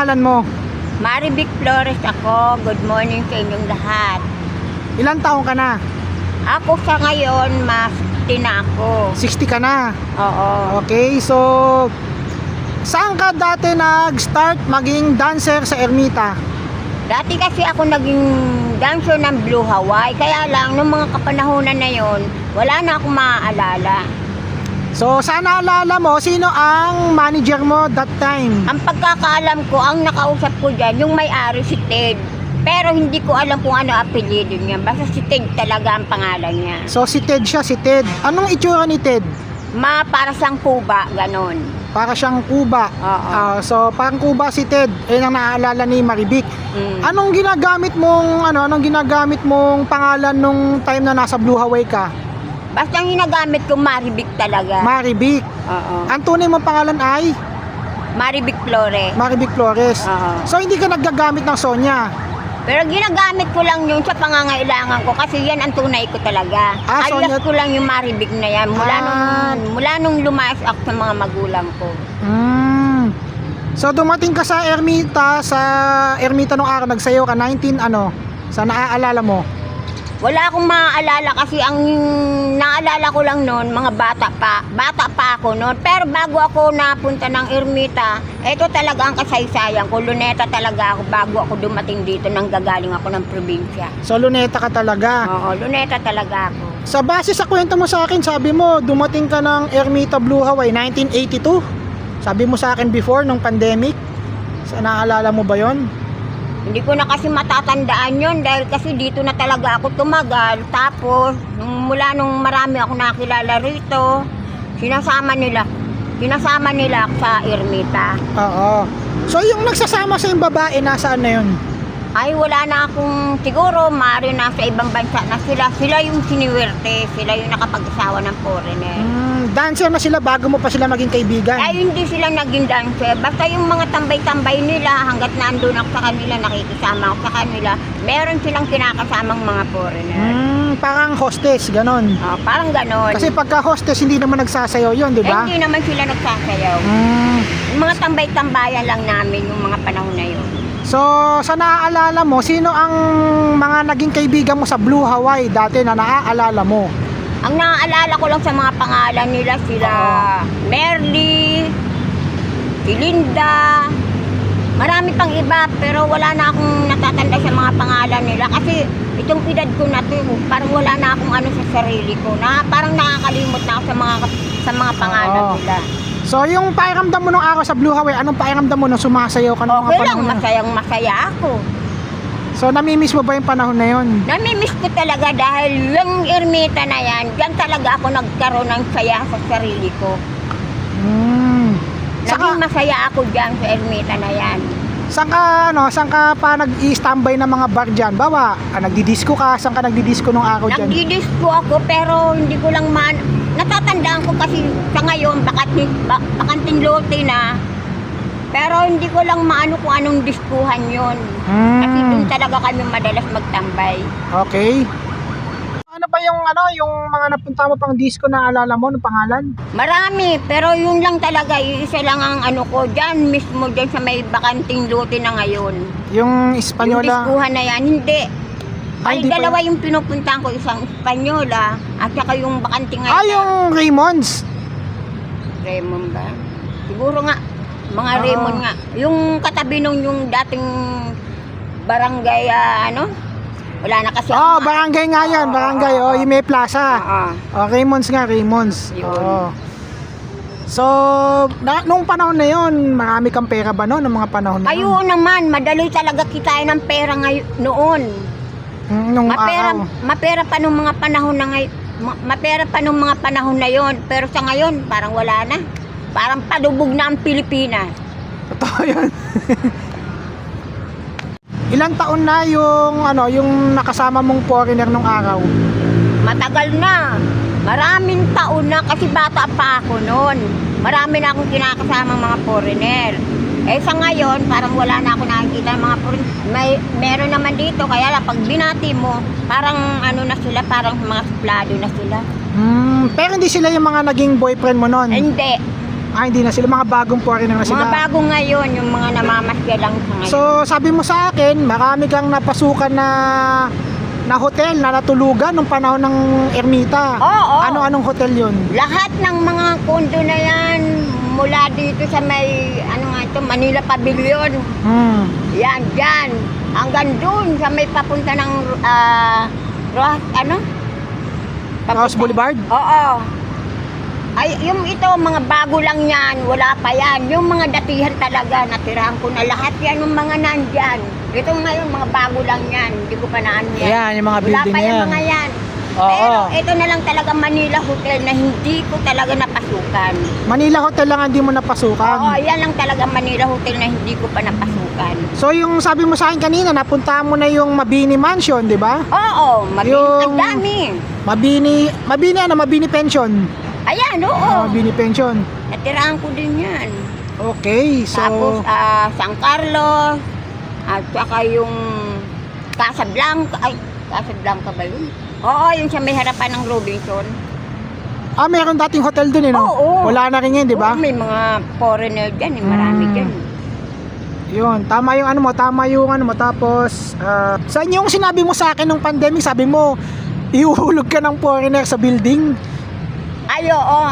pangalan mo? Marivic Flores ako. Good morning sa inyong lahat. Ilang taong ka na? Ako sa ngayon, mas tina ako. 60 ka na. Oo. Okay, so saan ka dati nag-start maging dancer sa Ermita? Dati kasi ako naging dancer ng Blue Hawaii. Kaya lang, nung mga kapanahonan na yon, wala na akong maaalala. So saan naalala mo, sino ang manager mo that time? Ang pagkakaalam ko, ang nakausap ko dyan, yung may-ari si Ted. Pero hindi ko alam kung ano apelyido niya. Basta si Ted talaga ang pangalan niya. So si Ted siya, si Ted. Anong itsura ni Ted? Para siyang kuba, ganon. Para siyang kuba. Oo. So parang kuba si Ted. Ayun ang naaalala ni Marivic. Anong ginagamit mong pangalan nung time na nasa Blue Hawaii ka? Basta ang ginagamit ko, Marivic talaga. Marivic. Oo. Ang tunay mong pangalan ay Marivic Flores. Marivic Flores. Oo. So hindi ka naggagamit ng Sonia. Pero ginagamit ko lang yun sa pangangailangan ko kasi yan ang tunay ko talaga. Alias ko lang yung Marivic na yan mula nung lumayas ako sa mga magulang ko. So dumating ka sa Ermita nung araw, nagsayaw ka 19 sa naaalala mo? Wala akong maaalala kasi ang naalala ko lang noon, mga bata pa ako noon. Pero bago ako napunta ng Ermita, ito talaga ang kasaysayan ko. Luneta talaga ako bago ako dumating dito nang gagaling ako ng probinsya. So luneta ka talaga? Oo, luneta talaga ako. Sa base sa kwento mo sa akin, sabi mo dumating ka ng Ermita Blue Hawaii 1982. Sabi mo sa akin before nung pandemic. Naalala mo ba yon? Hindi ko na kasi matatandaan yon dahil kasi dito na talaga ako tumagal. Tapos, mula nung marami ako nakilala rito, sinasama nila ako sa Ermita. Oo. So yung nagsasama sa yung babae, nasaan na yun? Ay, wala na akong, siguro, maaari na sa ibang bansa na sila. Sila yung siniwerte, sila yung nakapag-asawa ng foreigner. Dancer na sila bago mo pa sila maging kaibigan? Ay, hindi sila naging dancer. Basta yung mga tambay-tambay nila, hanggat nandun ako sa kanila, nakikisama ako sa kanila, meron silang kinakasamang mga foreigner. Parang hostess, ganon. Parang ganon. Kasi pagka hostess, hindi naman nagsasayaw yun, di ba? Hindi naman sila nagsasayaw. Yung mga tambay-tambayan lang namin yung mga panahon na yun. So, sa naaalala mo, sino ang mga naging kaibigan mo sa Blue Hawaii dati na naaalala mo? Ang naaalala ko lang sa mga pangalan nila, sila Merly, si Linda, marami pang iba, pero wala na akong natatanda sa mga pangalan nila. Kasi itong edad ko na to, parang wala na akong ano sa sarili ko, na parang nakakalimot na ako sa mga pangalan nila. So, yung pakiramdam mo nung araw sa Blue Hawaii, anong pakiramdam mo nung sumasayaw ka nung mga panahon na? Okay lang, masaya ako. So, namimiss mo ba yung panahon na yun? Namimiss ko talaga dahil yung Ermita na yan, dyan talaga ako nagkaroon ng saya sa sarili ko. Naging masaya ako dyan sa Ermita na yan. Saan ka pa nag-i-standby ng mga bar dyan? Bawa, nagdi-disco ka? Saan ka nagdi-disco nung araw dyan? Nagdi-disco ako pero hindi ko lang natatandaan ko kasi sa ngayon bakanting lote na. Pero hindi ko lang maano kung anong diskuhan yun. Kasi doon talaga kami madalas magtambay. Okay. Ano pa yung mga napunta mo pang disco na alala mo, ng pangalan? Marami, pero yun lang talaga, isa lang ang ano ko dyan, mismo dyan sa may bakanting lote na ngayon. Yung Espanyola? Yung diskuhan na yan, hindi. Ay, dalawa yung pinupuntahan ko, isang Espanyola, at saka yung bakanting ngayon. Yung Raymonds? Raymond ba? Siguro nga, mga Raymond nga. Yung katabi nung yung dating barangay, wala na kasi. Barangay nga yan, barangay. Yung may plaza. Raymonds nga, Raymonds. So, nung panahon na yon, marami kang pera ba noon, ng mga panahon na yun? Ayun naman, madali talaga kitain ng pera noon. Mapera pa nung mga panahon na ngayon. Mapera pa nung mga panahon na yon, pero sa ngayon, parang wala na. Parang padubog na ang Pilipinas. Totoo yun. Ilang taon na yung nakasama mong foreigner nung araw? Matagal na. Maraming taon na kasi bata pa ako noon. Marami na akong kinakasama mga foreigner. Sa ngayon, parang wala na ako nakikita ng mga foreigner. Meron naman dito, kaya pag binati mo, parang na sila, parang mga suplado na sila. Pero hindi sila yung mga naging boyfriend mo noon? Hindi. Hindi na sila, mga bagong foreigner na sila. Mga bago ngayon, yung mga namamasya lang sa ngayon. So, sabi mo sa akin, marami kang napasukan na hotel na natulugan nung panahon ng Ermita. Oo. Ano-anong hotel yun? Lahat ng mga kondo na yan, mula dito sa may, Manila Pavilion. Yan, dyan. Hanggang dun sa may papunta ng, Ross Boulevard? Oo. Ay, yung ito, mga bago lang yan, wala pa yan. Yung mga datihan talaga, natirahan ko na lahat yan, yung mga nandyan. Ito ngayon, mga bago lang yan, hindi ko pa naan yan. Yan, yung mga Wala building pa na yung yan. mga yan. Oo. Pero ito na lang talaga Manila Hotel na hindi ko talaga napasukan. Manila Hotel lang hindi mo napasukan. Oo, yan lang talaga Manila Hotel na hindi ko pa napasukan. So yung sabi mo sa akin kanina, napuntahan mo na yung Mabini Mansion, di ba? Oo, Yung- ang dami. Mabini Pension. Ayan, oo. Mabini Pension. Natirahan ko din yan. Okay, so Tapos San Carlos, at saka yung Casablanca. Ay, Casablanca ba yun? Oo, yung sa may harapan ng Robinson. meron dating hotel dun no? Oo. Wala na rin ngayon, di ba? Oo, may mga foreigner dyan, marami dyan. Yun, tama yung ano mo, tapos saan yung sinabi mo sa akin nung pandemic, sabi mo ihuhulog ka ng foreigner sa building. Ay, oo.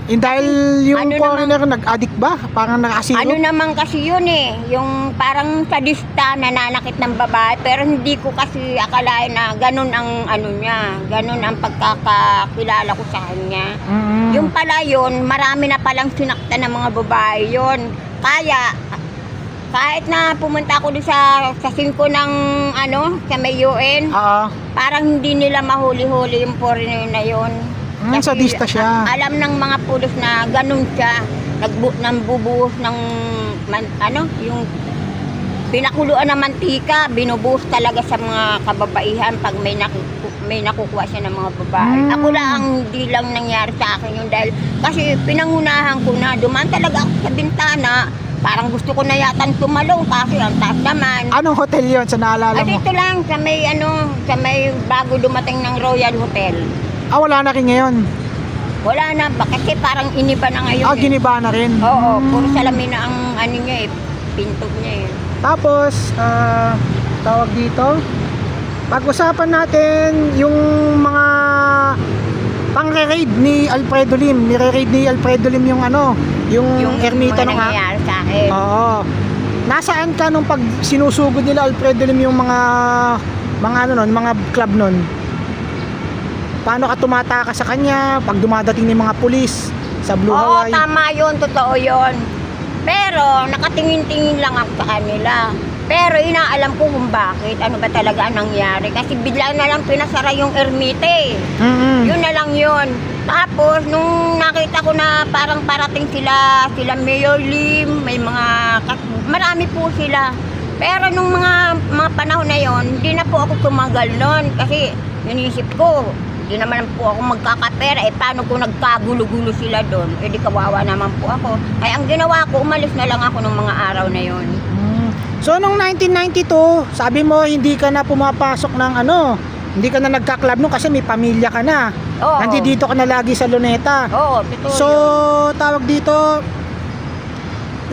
Dahil yung Ano foreigner nag-addict ba? Parang nakasiro? Ano naman kasi yun yung parang sadista, nananakit ng babae, pero hindi ko kasi akalain na ganun ang niya, ganun ang pagkakakilala ko sa kanya. Yung pala yun, marami na palang sinaktan ng mga babae yun. Kaya, kahit na pumunta ako doon sa 5 ng sa may UN, parang hindi nila mahuli-huli yung foreigner na yun. Kasi sadista siya. Alam ng mga pulis na ganun siya. Nambubuhos ng yung pinakuluan ng mantika, binubuhos talaga sa mga kababaihan pag may nakukuha siya ng mga babae. Ako lang hindi lang nangyari sa akin yun dahil kasi pinangunahan ko na dumaan talaga ako sa bintana. Parang gusto ko na yatang tumalong kasi ang taas naman. Anong hotel yun sa naalala mo? Dito lang sa may bago dumating ng Royal Hotel. Wala na rin ngayon. Wala na ba? Kasi parang iniba na ngayon. Giniba na rin. Oo, puro salamin na ang niya pinto niya Tapos, tawag dito, pag-usapan natin yung mga pang-raid ni Alfredo Lim. Nire-raid ni Alfredo Lim yung yung Ermita mga nung nangyayari sa akin. Oo. Nasaan ka nung pag sinusugod nila Alfredo Lim yung mga mga club nun? Paano ka tumataka sa kanya pag dumadating ng mga pulis sa Blue Oo, Hawaii? tama yun, totoo yun. Pero, nakatingin-tingin lang ako sa kanila. Pero, inaalam ko kung bakit, ano ba talaga ang nangyari. Kasi bigla na lang pinasara yung Ermite. Yun na lang yun. Tapos, nung nakita ko na parang parating sila Mayor Lim, marami po sila. Pero nung mga panahon na yon, hindi na po ako tumagal nun. Kasi, inisip ko, hindi naman po ako magkakapera. Paano kung nagkagulo-gulo sila doon? Di kawawa naman po ako. Kaya ang ginawa ko, umalis na lang ako ng mga araw na yon. So, nung 1992, sabi mo hindi ka na pumapasok ng hindi ka na nagka-club nung kasi may pamilya ka na. Oo. Nandito ka na lagi sa Luneta. Oo, totoo So, yun. tawag dito,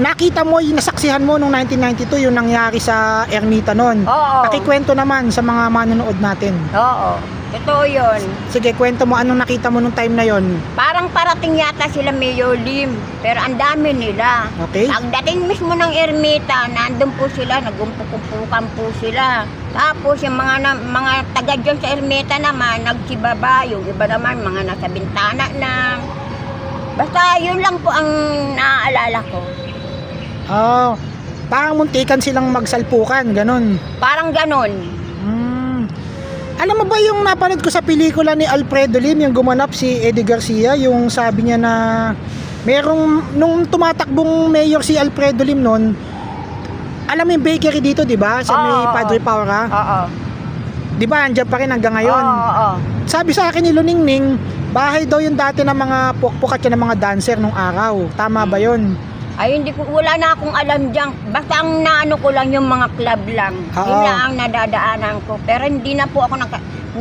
nakita mo, nasaksihan mo nung 1992 yung nangyari sa Ermita nun. Oo. Pakikwento naman sa mga manonood natin. Oo, totoo yun. Sige, kwento mo anong nakita mo nung time na yon. Parang parating yata sila Mayor Lim, pero ang dami nila. Okay. Pagdating mismo ng Ermita, nandun po sila, nagumpuk-umpukan po sila. Tapos yung mga taga dyan sa Ermita naman, nagsibaba. Yung iba naman, mga nasa bintana na. Basta yun lang po ang naaalala ko. Parang muntikan silang magsalpukan, ganun. Parang ganon. Alam mo ba yung napanood ko sa pelikula ni Alfredo Lim, yung gumanap si Eddie Garcia, yung sabi niya na nung tumatakbong mayor si Alfredo Lim noon, alam mo yung bakery dito, di ba? Sa may Padre Paura. Oo. Di ba, andyan pa rin hanggang ngayon. Oo. Sabi sa akin ni Luningning, bahay daw yung dati ng mga pukpuk at ng mga dancer nung araw. Tama ba yun? Ay, wala na akong alam dyan. Basta ang naano ko lang yung mga club lang. Oo. Yun lang ang nadadaanan ko. Pero hindi na po ako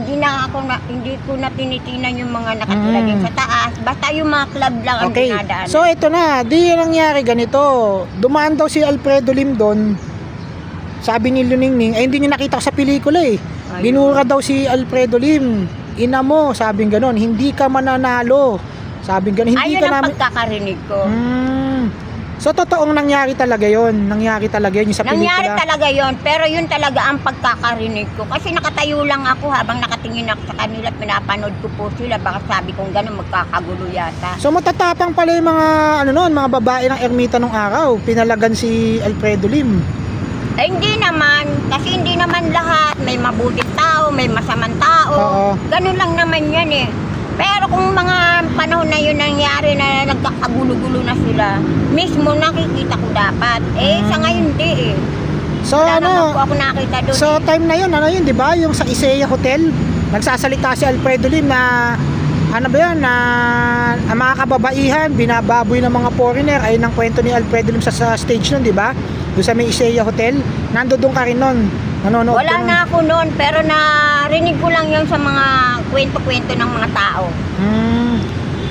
hindi ko na tinitinan yung mga nakatulad sa taas. Basta yung mga club lang ang Okay. dinadaan. So ito na, di yung nangyari ganito. Dumaan daw si Alfredo Lim doon. Sabi ni Luningning, hindi niya nakita ko sa pelikula eh. Ayun. Binura daw si Alfredo Lim. Ina mo, sabing ganon, hindi ka mananalo. Sabing ganon, hindi Ayun ka ang namin... pagkakarinig ko. So totoong nangyari talaga yon, yung sa Nangyari pelikula. talaga yon, pero yun talaga ang pagkakarinig ko. Kasi nakatayo lang ako habang nakatingin ako sa kanila at pinapanood ko po sila. Baka sabi kong gano'n magkakagulo yata. So matatapang pala yung mga mga babae ng ermita nung araw, pinalagan si Alfredo Lim. Hindi naman, kasi hindi naman lahat. May mabuting tao, may masamang tao. Oo. Ganun lang naman yan eh. Pero kung mga panahon na yun nangyari na nagkakagulo-gulo na sila, mismo nakikita ko dapat. Sa ngayon di eh. So Wala naman po ako nakita doon. So time na yun, di ba? Yung sa Isaiah Hotel, nagsasalita si Alfredo Lim na na ang mga kababaihan, binababoy ng mga foreigner, ay ng kwento ni Alfredo Lim sa stage nun, di ba? Doon sa may Isaiah Hotel, nandoon ka rin nun. Nanonood Wala ka nun. na ako noon, pero narinig ko lang yun sa mga kwento-kwento ng mga tao.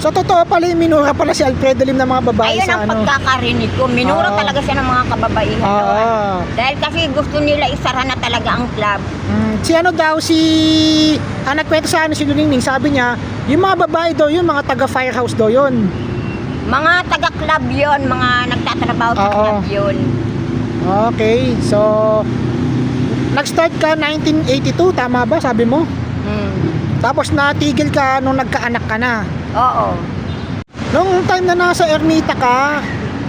So totoo pala yung minura pala si Alfredo Lim ng mga babae Ayun sa ang pagkakarinig ko. Minura Oo. talaga siya ng mga kababaihan Oo. doon. Dahil kasi gusto nila isara na talaga ang club. Si nagkwento sa si Luningning, sabi niya, yung mga babae daw yun, mga taga firehouse daw yun. Mga taga-club yun, mga nagtatrabaho sa Oo. club yun. Okay, so nag-start ka 1982, tama ba sabi mo? Tapos natigil ka nung nagkaanak ka na. Oo. Nung time na nasa ermita ka,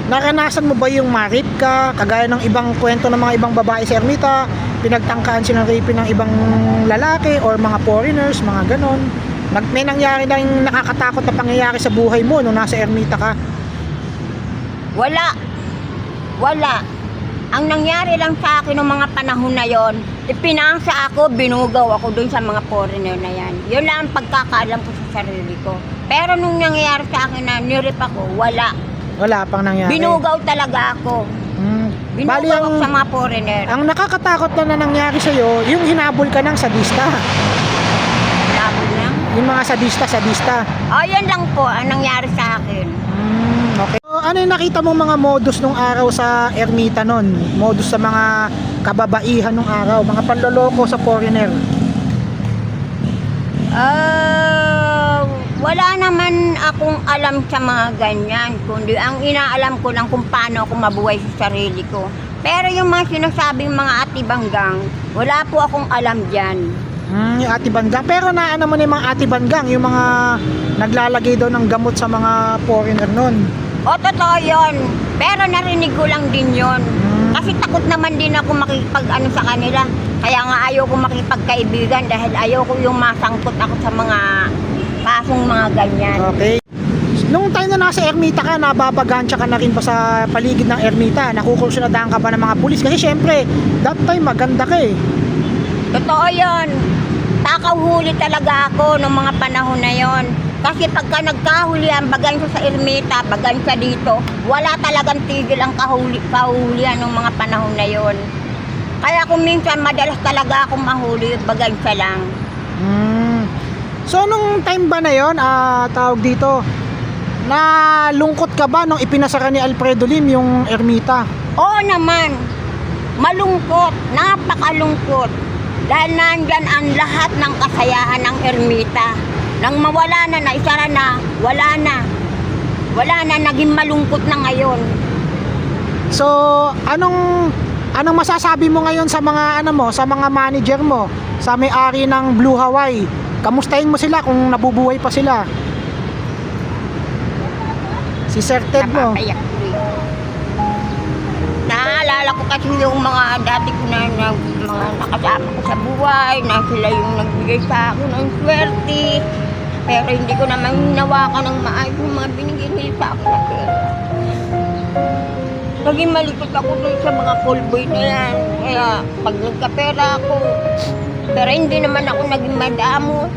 naranasan mo ba yung ma-rape ka? Kagaya ng ibang kwento ng mga ibang babae sa ermita, pinagtangkaan silang rape ng ibang lalaki or mga foreigners, mga ganon. May nangyari na yung nakakatakot na pangyayari sa buhay mo nung nasa ermita ka? Wala. Ang nangyari lang sa akin ng mga panahon na yon, ipinasa ako, binugaw ako dun sa mga foreigner na yan. Yun lang ang pagkakaalam ko sa sarili ko. Pero nung nangyayari sa akin na nirip ako, wala. Wala pang nangyari. Binugaw talaga ako. Bali Binugaw ako sa mga foreigner. ang nakakatakot na nangyari sa'yo, yung hinabol ka ng sadista. Labog lang. Yung mga sadista. Yan lang po ang nangyari sa akin. Okay. So, ano yung nakita mong mga modus nung araw sa ermita nun? Modus sa mga kababaihan nung araw, mga panloloko sa foreigner. Wala naman akong alam sa mga ganyan. Kundi ang inaalam ko lang kung paano ako mabuhay sa sarili ko. Pero yung mga sinasabing mga atibanggang, wala po akong alam dyan. Yung atibanggang. Pero naano mo na yung mga atibanggang, yung mga naglalagay daw ng gamot sa mga foreigner nun. Totoo yun. Pero narinig ko lang din yun. Kasi takot naman din ako makipag-ano sa kanila. Kaya nga ayaw ko makipagkaibigan dahil ayaw ko yung masangkot ako sa mga pasong mga ganyan. Okay. Nung time na nasa ermita ka, nababagansya ka na rin ba sa paligid ng ermita? Nakukursunadahan ka ba ng mga pulis? Kasi syempre, that time maganda ka eh. Totoo yun. Takaw huli talaga ako nung mga panahon na yon. Kasi pagka nagkahulihan, bagansya sa ermita, bagansya dito, wala talagang tigil ang kahulihan nung mga panahon na yon. Kaya kung minsan madalas talaga akong mahuli, bagansya lang. So nung time ba na yon, tawag dito, nalungkot ka ba nung ipinasara ni Alfredo Lim yung ermita? Oo naman, malungkot, napakalungkot. Dahil nandyan ang lahat ng kasayahan ng ermita. Nang mawala na, naisara na, wala na. Wala na, naging malungkot na ngayon. So, anong masasabi mo ngayon sa mga sa mga manager mo, sa may-ari ng Blue Hawaii? Kamustahin mo sila kung nabubuhay pa sila? Si Sir Ted mo. Napapayak ko rin. Naalala ko kasi yung mga dati ko na mga nakasama ko sa buhay, na sila yung nagbigay sa akin ng swerte. Pero hindi ko naman hinawakan ng maayos yung mga binigay nila sa akin na pera. Naging malikot ako dun sa mga callboy na yan. Kaya pag nagkapera ako, pero hindi naman ako naging madamo.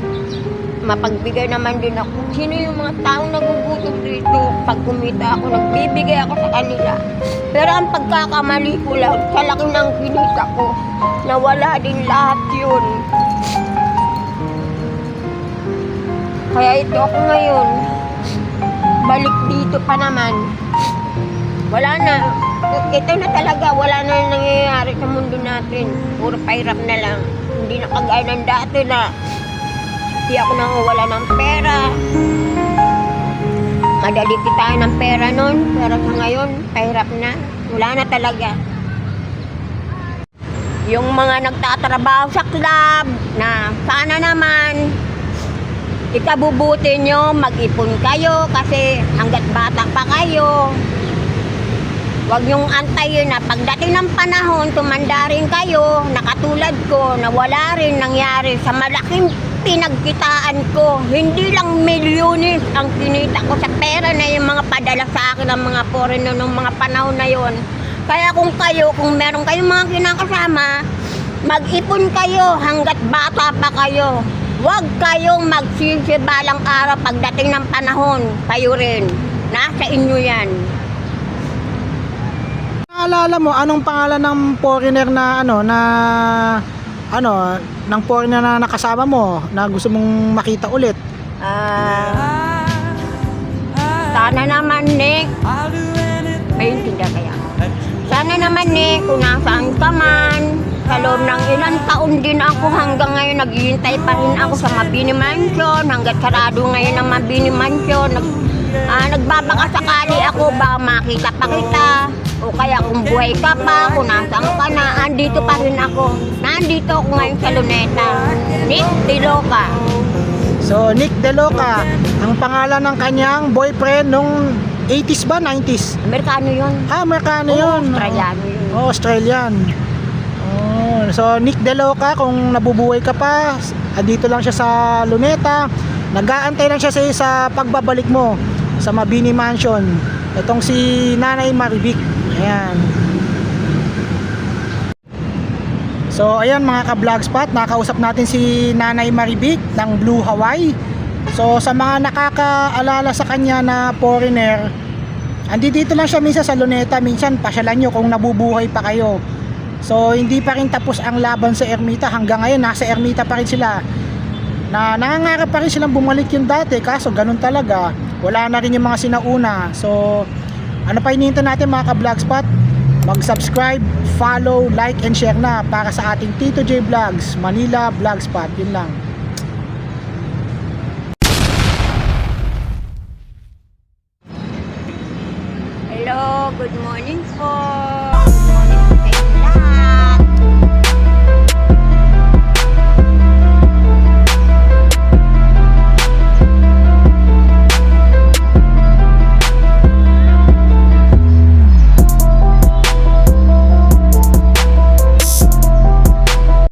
Mapagbigay naman din ako. Sino yung mga taong nagugutom dito? Pag kumita ako, nagbibigay ako sa kanila. Pero ang pagkakamali ko lang, sa laki ng kinita ko, nawala din lahat yun. Kaya ito ako ngayon. Balik dito pa naman. Wala na. Ito na talaga. Wala na yung nangyayari sa mundo natin. Puro pahirap na lang. Hindi na kagaya ng dati na hindi ako nangawala ng pera. Madali tayo ng pera nun. Pero sa ngayon, pahirap na. Wala na talaga. Yung mga nagtatrabaho sa club na sana naman ikabubuti nyo, mag-ipon kayo kasi hanggat bata pa kayo. Huwag nyong antayin na pagdating ng panahon, tumanda rin kayo, nakatulad ko, na wala rin nangyari sa malaking pinagkitaan ko. Hindi lang milyones ang kinita ko sa pera na yung mga padala sa akin ng mga foreigner nung mga panahon na yon. Kaya kung meron kayong mga kinakasama, mag-ipon kayo hanggat bata pa kayo. Huwag kayong magsisi balang araw pagdating ng panahon. Kayo rin. Nasa inyo yan. Naalala mo, anong pangalan ng foreigner na ng foreigner na nakasama mo na gusto mong makita ulit? Sana naman, Nick. May intindihan kaya. Sana naman, Nick, kung nasaan ka man, sa loob ng ilang taon din ako hanggang ngayon, naghihintay pa rin ako sa Mabini Mansion, hanggat sarado ngayon ang Mabini Mansion. Nagbabaka sakali ako, baka makita pa kita, o kaya kung buhay ka pa, kung nasaan ka na, andito pa rin ako. Nandito ako ngayon sa Luneta. Nick De Loca. So, Nick De Loca, ang pangalan ng kanyang boyfriend nung 80s ba? 90s? Amerikano yun. Amerikano yun. Australiano yun. Australian. So, Nick De Loca, kung nabubuhay ka pa, andito lang siya sa Luneta. Nag-aantay lang siya sa pagbabalik mo sa Mabini Mansion. Itong si Nanay Marivic. Ayan. So, ayan mga ka-vlogspot, nakausap natin si Nanay Marivic ng Blue Hawaii. So, sa mga nakakaalala sa kanya na foreigner, andito lang siya minsan sa Luneta, minsan pasyalan nyo kung nabubuhay pa kayo. So, hindi pa rin tapos ang laban sa Ermita. Hanggang ngayon, nasa Ermita pa rin sila. Nangangarap pa rin silang bumalik yung dati, kaso ganun talaga. Wala na rin yung mga sinauna. So, ano pa hinihintay natin mga ka-vlogspot? Mag-subscribe, follow, like, and share na para sa ating Tito J Vlogs, Manila Vlogspot. Yun lang. Hello, good morning